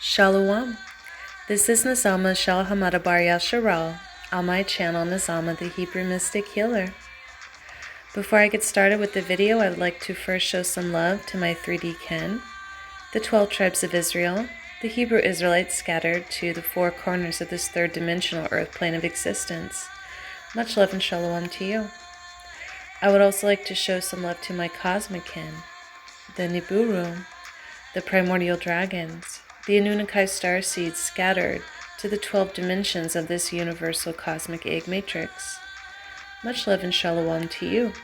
Shalom. This is Nazama Shal Hamada Bar Yasharal on my channel Nazama the Hebrew Mystic Healer. Before I get started with the video, I would like to first show some love to my 3D kin, the 12 tribes of Israel, the Hebrew Israelites scattered to the four corners of this third dimensional earth plane of existence. Much love and shalom to you. I would also like to show some love to my cosmic kin, the Nibiru, the primordial dragons, the Anunnaki starseeds scattered to the 12 dimensions of this universal cosmic egg matrix. Much love and shalom to you.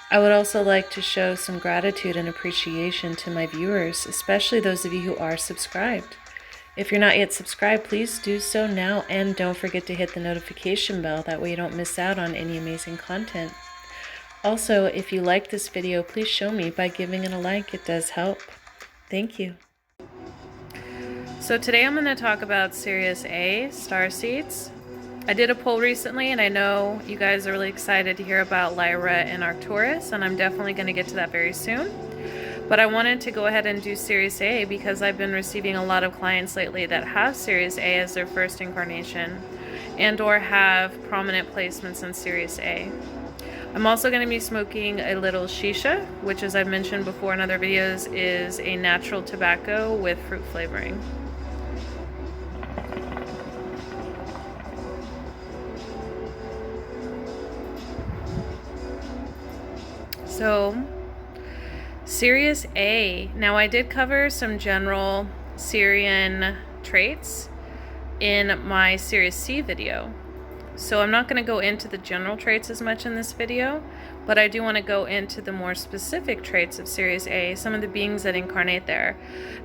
I would also like to show some gratitude and appreciation to my viewers, especially those of you who are subscribed. If you're not yet subscribed, please do so now, and don't forget to hit the notification bell, that way you don't miss out on any amazing content. Also, if you like this video, please show me by giving it a like. It does help. Thank you. So today I'm going to talk about Sirius A, Starseeds. I did a poll recently, and I know you guys are really excited to hear about Lyra and Arcturus, and I'm definitely going to get to that very soon. But I wanted to go ahead and do Sirius A because I've been receiving a lot of clients lately that have Sirius A as their first incarnation and or have prominent placements in Sirius A. I'm also going to be smoking a little shisha, which, as I've mentioned before in other videos, is a natural tobacco with fruit flavoring. So, Sirius A. Now, I did cover some general Sirian traits in my Sirius C video. So I'm not going to go into the general traits as much in this video, but I do want to go into the more specific traits of Sirius A, some of the beings that incarnate there.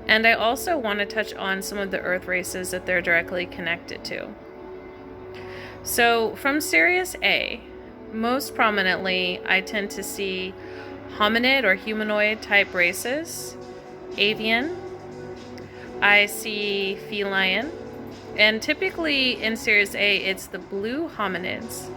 And I also want to touch on some of the earth races that they're directly connected to. So from Sirius A, most prominently, I tend to see hominid or humanoid type races, avian, I see feline, and typically in Sirius A, it's the blue hominids,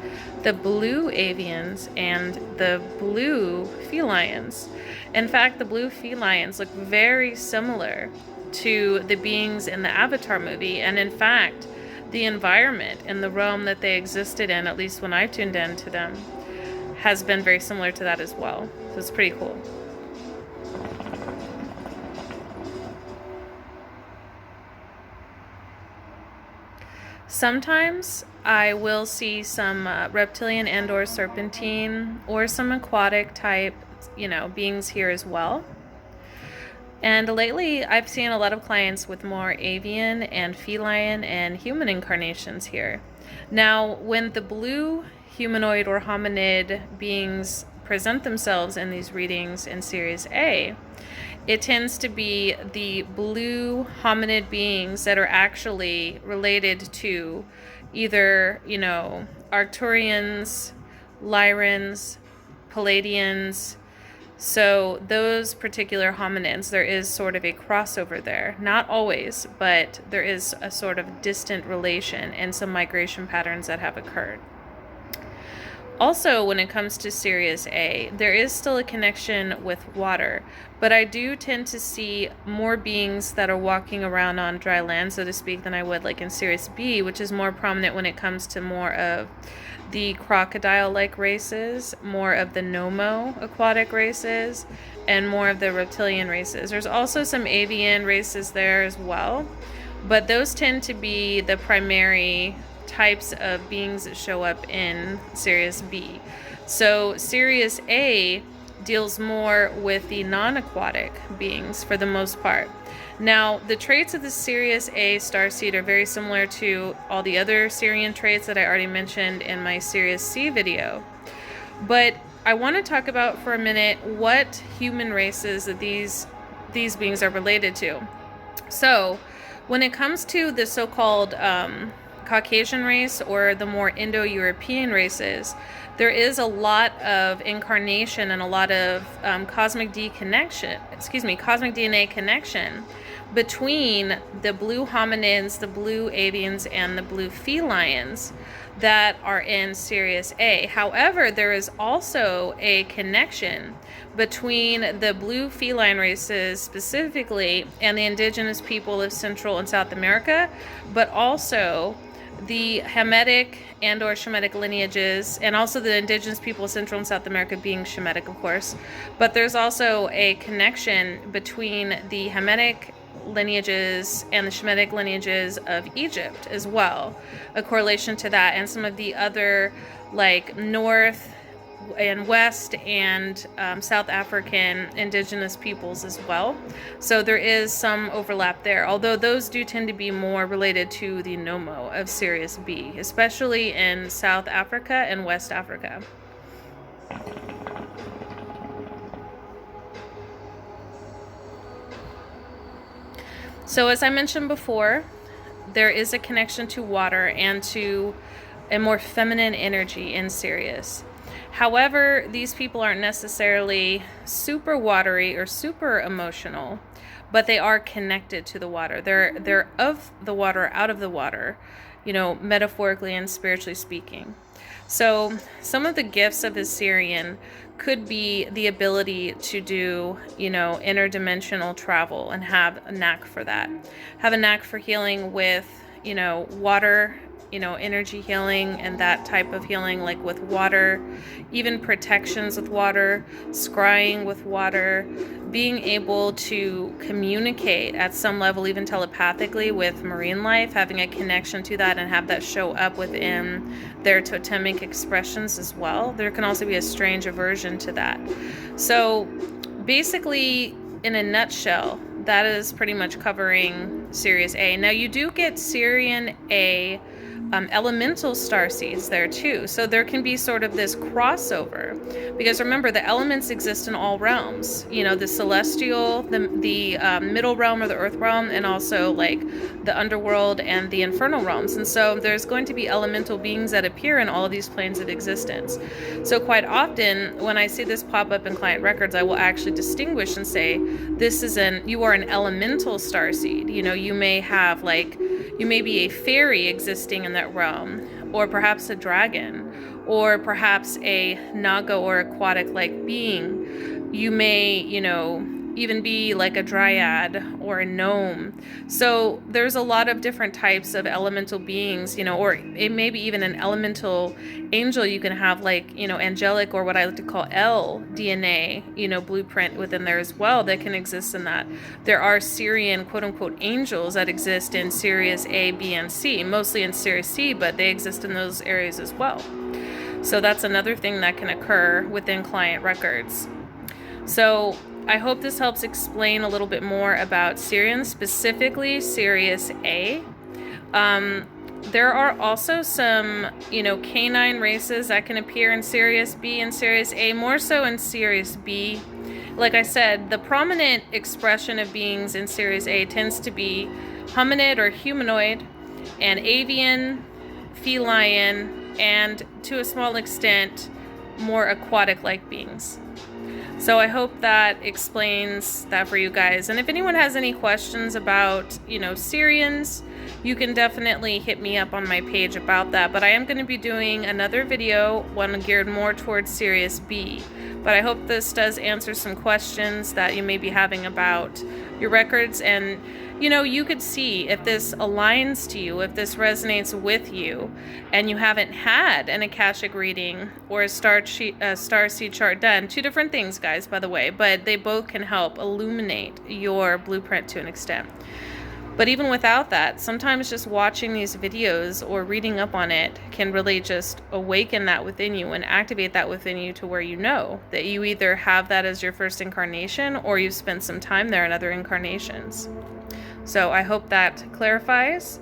the blue avians, and the blue felines. In fact, the blue felines look very similar to the beings in the Avatar movie, and in fact, the environment and the realm that they existed in, at least when I tuned in to them, has been very similar to that as well. So it's pretty cool. Sometimes I will see some reptilian and or serpentine or some aquatic type, beings here as well. And lately I've seen a lot of clients with more avian and feline and human incarnations here. Now, when the blue humanoid or hominid beings present themselves in these readings in Sirius A, it tends to be the blue hominid beings that are actually related to either, Arcturians, Lyrans, Palladians. So those particular hominids, there is sort of a crossover there. Not always, but there is a sort of distant relation and some migration patterns that have occurred. Also, when it comes to Sirius A, there is still a connection with water, but I do tend to see more beings that are walking around on dry land, so to speak, than I would like in Sirius B, which is more prominent when it comes to more of the crocodile-like races, more of the Nomo aquatic races, and more of the reptilian races. There's also some avian races there as well, but those tend to be the primary types of beings that show up in Sirius B. So Sirius A deals more with the non-aquatic beings for the most part. Now, the traits of the Sirius A starseed are very similar to all the other Sirian traits that I already mentioned in my Sirius C video. But I want to talk about for a minute what human races that these beings are related to. So, when it comes to the so-called Caucasian race or the more Indo-European races, there is a lot of incarnation and a lot of cosmic DNA connection between the blue hominids, the blue avians, and the blue felines that are in Sirius A. However, there is also a connection between the blue feline races specifically and the indigenous people of Central and South America, but also the Hamitic and or Shemitic lineages, and also the indigenous people of Central and South America being Shemitic, of course. But there's also a connection between the Hamitic lineages and the Shemitic lineages of Egypt as well, a correlation to that, and some of the other like North and West and South African indigenous peoples as well. So there is some overlap there, although those do tend to be more related to the Nomo of Sirius B, especially in South Africa and West Africa. So as I mentioned before, there is a connection to water and to a more feminine energy in Sirius. However, these people aren't necessarily super watery or super emotional, but they are connected to the water. They're of the water, out of the water, you know, metaphorically and spiritually speaking. So some of the gifts of a Sirian could be the ability to do, you know, interdimensional travel and have a knack for that. Have a knack for healing with, you know, water, you know, energy healing and that type of healing, like with water, even protections with water, scrying with water, being able to communicate at some level, even telepathically, with marine life, having a connection to that and have that show up within their totemic expressions as well. There can also be a strange aversion to that. So basically, in a nutshell, that is pretty much covering Sirius A. Now you do get Sirian A elemental starseeds there too, so there can be sort of this crossover, because remember, the elements exist in all realms, you know, the celestial, the middle realm or the earth realm, and also like the underworld and the infernal realms. And so there's going to be elemental beings that appear in all of these planes of existence. So quite often when I see this pop up in client records, I will actually distinguish and say, you are an elemental starseed. You know, you may have you may be a fairy existing in that realm, or perhaps a dragon, or perhaps a naga or aquatic like being. You may, you know, even be like a dryad or a gnome. So there's a lot of different types of elemental beings, you know, or it may be even an elemental angel. You can have like, you know, angelic, or what I like to call L DNA, you know, blueprint within there as well that can exist in that. There are Sirian quote unquote angels that exist in Sirius A, B, and C, mostly in Sirius C, but they exist in those areas as well. So that's another thing that can occur within client records. So I hope this helps explain a little bit more about Sirians, specifically Sirius A. There are also some, you know, canine races that can appear in Sirius B and Sirius A, more so in Sirius B. Like I said, the prominent expression of beings in Sirius A tends to be hominid or humanoid, and avian, feline, and to a small extent, more aquatic-like beings. So I hope that explains that for you guys. And if anyone has any questions about, you know, Sirians, you can definitely hit me up on my page about that. But I am going to be doing another video, one geared more towards Sirius B. But I hope this does answer some questions that you may be having about your records. And, you know, you could see if this aligns to you, if this resonates with you, and you haven't had an akashic reading or a starseed chart done. Two different things, guys, by the way, but they both can help illuminate your blueprint to an extent. But even without that, sometimes just watching these videos or reading up on it can really just awaken that within you and activate that within you to where you know that you either have that as your first incarnation or you've spent some time there in other incarnations. So I hope that clarifies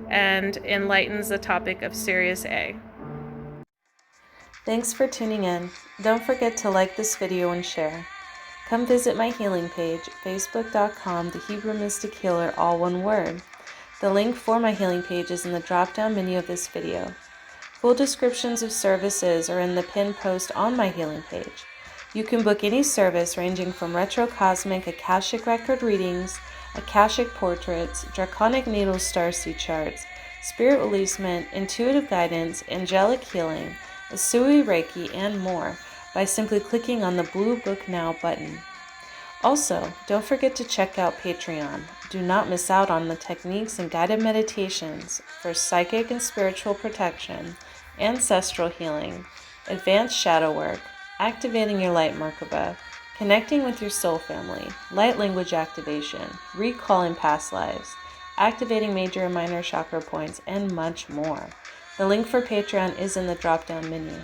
and enlightens the topic of Sirius A. Thanks for tuning in. Don't forget to like this video and share. Come visit my healing page, facebook.com, The Hebrew Mystic Healer, all one word. The link for my healing page is in the drop-down menu of this video. Full descriptions of services are in the pinned post on my healing page. You can book any service ranging from retro cosmic akashic record readings, akashic portraits, draconic natal starseed charts, spirit releasement, intuitive guidance, angelic healing, Asui Reiki, and more by simply clicking on the blue Book Now button. Also, don't forget to check out Patreon. Do not miss out on the techniques and guided meditations for psychic and spiritual protection, ancestral healing, advanced shadow work, activating your light Merkaba, connecting with your soul family, light language activation, recalling past lives, activating major and minor chakra points, and much more. The link for Patreon is in the drop-down menu.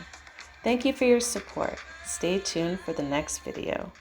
Thank you for your support. Stay tuned for the next video.